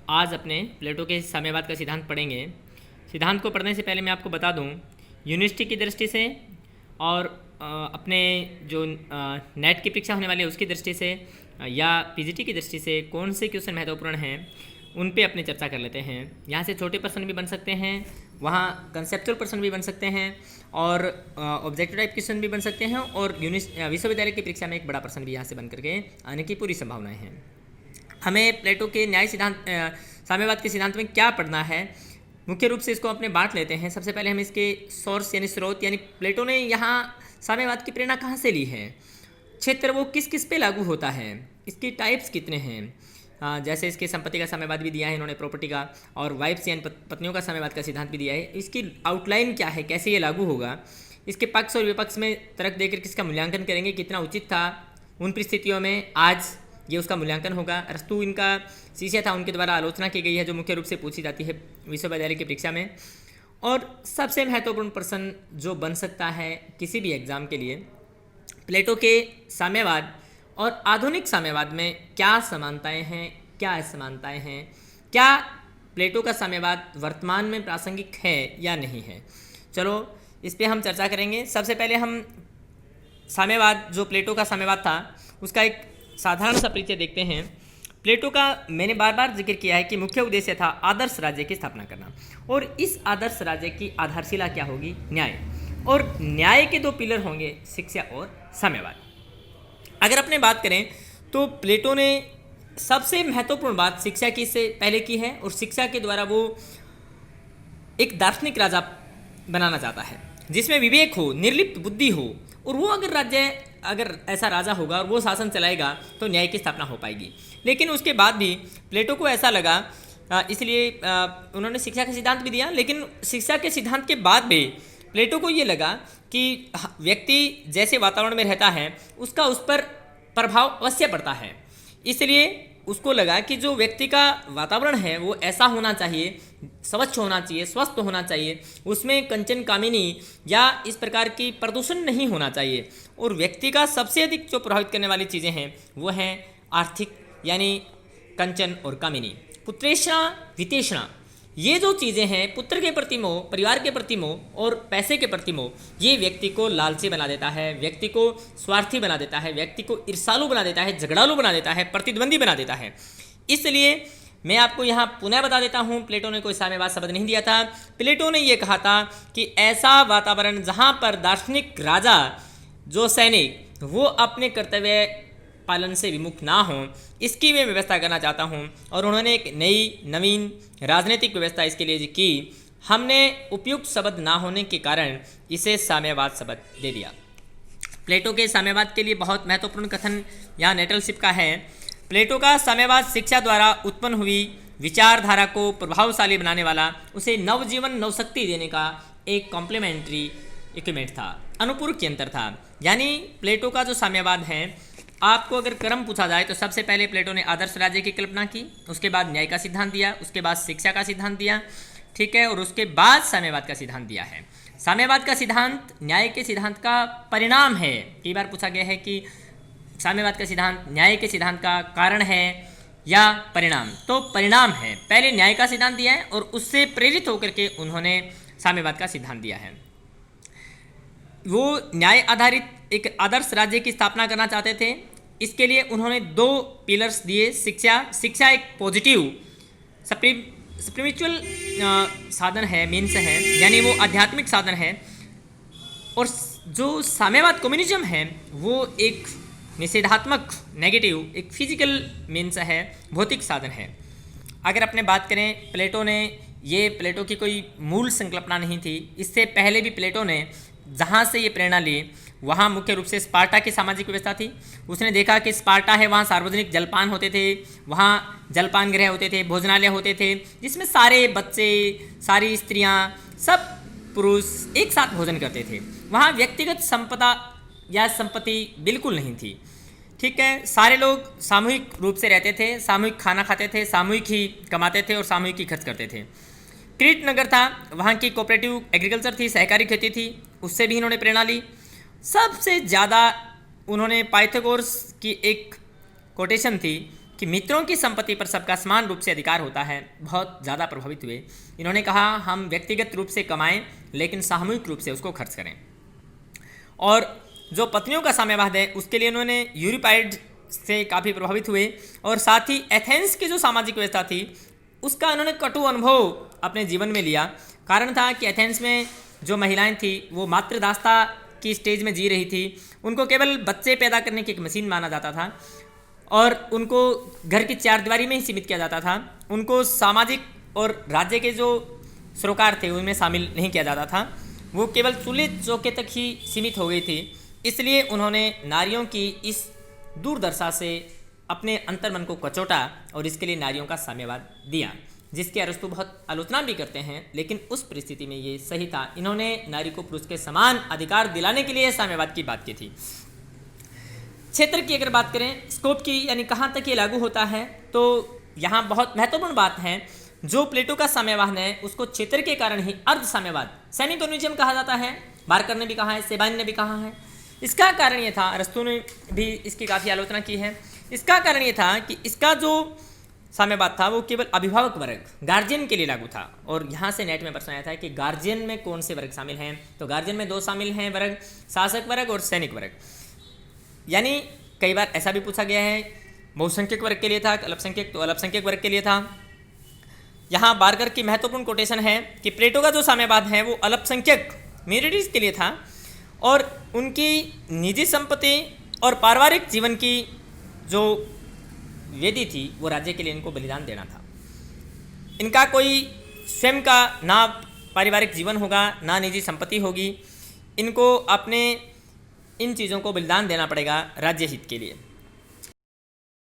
आज अपने प्लेटो के साम्यवाद का सिद्धांत पढ़ेंगे। सिद्धांत को पढ़ने से पहले मैं आपको बता दूं, यूनिवर्सिटी की दृष्टि से और अपने जो नेट की परीक्षा होने वाली है उसकी दृष्टि से या पीजीटी की दृष्टि से कौन से क्वेश्चन महत्वपूर्ण हैं उन पे अपनी चर्चा कर लेते हैं। यहाँ से छोटे प्रश्न भी बन सकते हैं, वहाँ कंसेप्चुअल प्रश्न भी बन सकते हैं और ऑब्जेक्टिव टाइप क्वेश्चन भी बन सकते हैं और विश्वविद्यालय की परीक्षा में एक बड़ा प्रश्न भी यहाँ से बन करके आने की पूरी संभावनाएं हैं। हमें प्लेटो के न्याय सिद्धांत साम्यवाद के सिद्धांत में क्या पढ़ना है, मुख्य रूप से इसको अपने बांट लेते हैं। सबसे पहले हम इसके सोर्स यानी स्रोत यानी प्लेटो ने यहाँ साम्यवाद की प्रेरणा कहाँ से ली है, क्षेत्र वो किस किस पे लागू होता है, इसकी टाइप्स कितने हैं। जैसे इसके संपत्ति का साम्यवाद भी दिया है इन्होंने, प्रॉपर्टी का, और वाइफ्स यानी पत्नियों का साम्यवाद का सिद्धांत भी दिया है। इसकी आउटलाइन क्या है, कैसे ये लागू होगा, इसके पक्ष और विपक्ष में तर्क देकर किसका मूल्यांकन करेंगे, कितना उचित था उन परिस्थितियों में, आज ये उसका मूल्यांकन होगा। अरस्तु इनका शिष्य था, उनके द्वारा आलोचना की गई है जो मुख्य रूप से पूछी जाती है विश्वविद्यालय की परीक्षा में। और सबसे महत्वपूर्ण प्रश्न जो बन सकता है किसी भी एग्जाम के लिए, प्लेटो के साम्यवाद और आधुनिक साम्यवाद में क्या समानताएं हैं, क्या असमानताएं हैं, क्या प्लेटो का साम्यवाद वर्तमान में प्रासंगिक है या नहीं है। चलो इस पर हम चर्चा करेंगे। सबसे पहले हम साम्यवाद जो प्लेटो का साम्यवाद था उसका एक साधारण सा परिचय देखते हैं। प्लेटो का मैंने बार बार जिक्र किया है कि मुख्य उद्देश्य था आदर्श राज्य की स्थापना करना, और इस आदर्श राज्य की आधारशिला क्या होगी, न्याय। और न्याय के दो पिलर होंगे, शिक्षा और साम्यवाद। अगर अपने बात करें तो प्लेटो ने सबसे महत्वपूर्ण बात शिक्षा की से पहले की है, और शिक्षा के द्वारा वो एक दार्शनिक राजा बनाना चाहता है जिसमें विवेक हो, निर्लिप्त बुद्धि हो, और वो अगर ऐसा राजा होगा और वो शासन चलाएगा तो न्याय की स्थापना हो पाएगी। लेकिन उसके बाद भी प्लेटो को ऐसा लगा, इसलिए उन्होंने शिक्षा का सिद्धांत भी दिया, लेकिन शिक्षा के सिद्धांत के बाद भी प्लेटो को ये लगा कि व्यक्ति जैसे वातावरण में रहता है उसका उस पर प्रभाव अवश्य पड़ता है। इसलिए उसको लगा कि जो व्यक्ति का वातावरण है वो ऐसा होना चाहिए, स्वच्छ होना चाहिए, स्वस्थ होना चाहिए, उसमें कंचन कामिनी या इस प्रकार की प्रदूषण नहीं होना चाहिए। और व्यक्ति का सबसे अधिक जो प्रभावित करने वाली चीज़ें हैं वो हैं आर्थिक यानी कंचन और कामिनी, पुत्रेषणा वितेषणा। ये जो चीज़ें हैं, पुत्र के प्रति मोह, परिवार के प्रति मोह और पैसे के प्रति मोह, ये व्यक्ति को लालची बना देता है, व्यक्ति को स्वार्थी बना देता है, व्यक्ति को ईर्षालु बना देता है, झगड़ालू बना देता है, प्रतिद्वंदी बना देता है। इसलिए मैं आपको यहाँ पुनः बता देता हूँ, प्लेटो ने कोई साम्यवाद शब्द नहीं दिया था। प्लेटो ने ये कहा था कि ऐसा वातावरण जहाँ पर दार्शनिक राजा जो सैनिक वो अपने कर्तव्य पालन से विमुख ना हों, इसकी मैं व्यवस्था करना चाहता हूं। और उन्होंने एक नवीन राजनीतिक व्यवस्था इसके लिए की। हमने उपयुक्त शब्द ना होने के कारण इसे साम्यवाद शब्द दे दिया। प्लेटो के साम्यवाद के लिए बहुत महत्वपूर्ण कथन यहाँ नेटलशिप का है। प्लेटो का साम्यवाद शिक्षा द्वारा उत्पन्न हुई विचारधारा को प्रभावशाली बनाने वाला, उसे नवजीवन नवशक्ति देने का एक कॉम्प्लीमेंट्री इक्विपमेंट था, अनुपूरक यंत्र था। यानी प्लेटो का जो साम्यवाद है, आपको अगर क्रम पूछा जाए तो सबसे पहले प्लेटो ने आदर्श राज्य की कल्पना की, उसके बाद न्याय का सिद्धांत दिया, उसके बाद शिक्षा का सिद्धांत दिया, ठीक है, और उसके बाद साम्यवाद का सिद्धांत दिया है। साम्यवाद का सिद्धांत न्याय के सिद्धांत का परिणाम है। कई बार पूछा गया है कि साम्यवाद का सिद्धांत न्याय के सिद्धांत का कारण है या परिणाम, तो परिणाम है। पहले न्याय का सिद्धांत दिया है और उससे प्रेरित होकर के उन्होंने साम्यवाद का सिद्धांत दिया है। वो न्याय आधारित एक आदर्श राज्य की स्थापना करना चाहते थे। इसके लिए उन्होंने दो पिलर्स दिए। शिक्षा एक पॉजिटिव स्पिरिचुअल साधन है, मीन्स है, यानी वो आध्यात्मिक साधन है, और जो साम्यवाद कम्युनिज्म है वो एक निषेधात्मक नेगेटिव एक फिजिकल मीन्स है, भौतिक साधन है। अगर अपने बात करें, प्लेटो की कोई मूल संकल्पना नहीं थी। इससे पहले भी प्लेटो ने जहाँ से ये प्रेरणा ली वहाँ मुख्य रूप से स्पार्टा की सामाजिक व्यवस्था थी। उसने देखा कि स्पार्टा है, वहाँ सार्वजनिक जलपान होते थे, वहाँ जलपान गृह होते थे, भोजनालय होते थे, जिसमें सारे बच्चे, सारी स्त्रियाँ, सब पुरुष एक साथ भोजन करते थे। वहाँ व्यक्तिगत संपदा या संपत्ति बिल्कुल नहीं थी, ठीक है। सारे लोग सामूहिक रूप से रहते थे, सामूहिक खाना खाते थे, सामूहिक ही कमाते थे और सामूहिक ही खर्च करते थे। क्रीट नगर था, वहाँ की कोऑपरेटिव एग्रीकल्चर थी, सहकारी खेती थी, उससे भी इन्होंने प्रेरणा ली। सबसे ज़्यादा उन्होंने पाइथागोरस की एक कोटेशन थी कि मित्रों की संपत्ति पर सबका समान रूप से अधिकार होता है बहुत ज़्यादा प्रभावित हुए। इन्होंने कहा हम व्यक्तिगत रूप से कमाएं लेकिन सामूहिक रूप से उसको खर्च करें। और जो पत्नियों का साम्यवाद है उसके लिए इन्होंने यूरोपाइड से काफ़ी प्रभावित हुए, और साथ ही एथेंस की जो सामाजिक व्यवस्था थी उसका इन्होंने कटु अनुभव अपने जीवन में लिया। कारण था कि एथेंस में जो महिलाएं थी वो मातृदासता की स्टेज में जी रही थी, उनको केवल बच्चे पैदा करने की एक मशीन माना जाता था और उनको घर की चार दीवारी में ही सीमित किया जाता था। उनको सामाजिक और राज्य के जो सरोकार थे उनमें शामिल नहीं किया जाता था, वो केवल चूल्हे चौके तक ही सीमित हो गई थी। इसलिए उन्होंने नारियों की इस दूरदर्शा से अपने अंतर्मन को कचोटा और इसके लिए नारियों का साम्यवाद दिया, जिसके अरस्तु बहुत आलोचना भी करते हैं, लेकिन उस परिस्थिति में ये सही था। इन्होंने नारी को पुरुष के समान अधिकार दिलाने के लिए साम्यवाद की बात की थी। क्षेत्र की अगर बात करें, स्कोप की, यानी कहाँ तक ये लागू होता है, तो यहाँ बहुत महत्वपूर्ण बात है। जो प्लेटो का साम्यवाद है उसको क्षेत्र के कारण ही अर्ध साम्यवाद सेनिटोनिज्म कहा जाता है। बार्कर ने भी कहा है, सेबाइन ने भी कहा है। इसका कारण ये था, अरस्तु ने भी इसकी काफ़ी आलोचना की है। इसका कारण ये था कि इसका जो साम्यवाद था वो केवल अभिभावक वर्ग, गार्जियन के लिए लागू था। और यहाँ से नेट में प्रश्न आया था कि गार्जियन में कौन से वर्ग शामिल हैं, तो गार्जियन में दो शामिल हैं वर्ग, शासक वर्ग और सैनिक वर्ग। यानी कई बार ऐसा भी पूछा गया है, बहुसंख्यक वर्ग के लिए था, अल्पसंख्यक, तो अल्पसंख्यक वर्ग के लिए था। यहाँ बार्कर की महत्वपूर्ण कोटेशन है कि प्लेटो का जो साम्यवाद है वो अल्पसंख्यक मिनोरिटीज़ के लिए था और उनकी निजी संपत्ति और पारिवारिक जीवन की जो वेदी थी वो राज्य के लिए इनको बलिदान देना था। इनका कोई स्वयं का ना पारिवारिक जीवन होगा ना निजी संपत्ति होगी, इनको अपने इन चीज़ों को बलिदान देना पड़ेगा राज्य हित के लिए।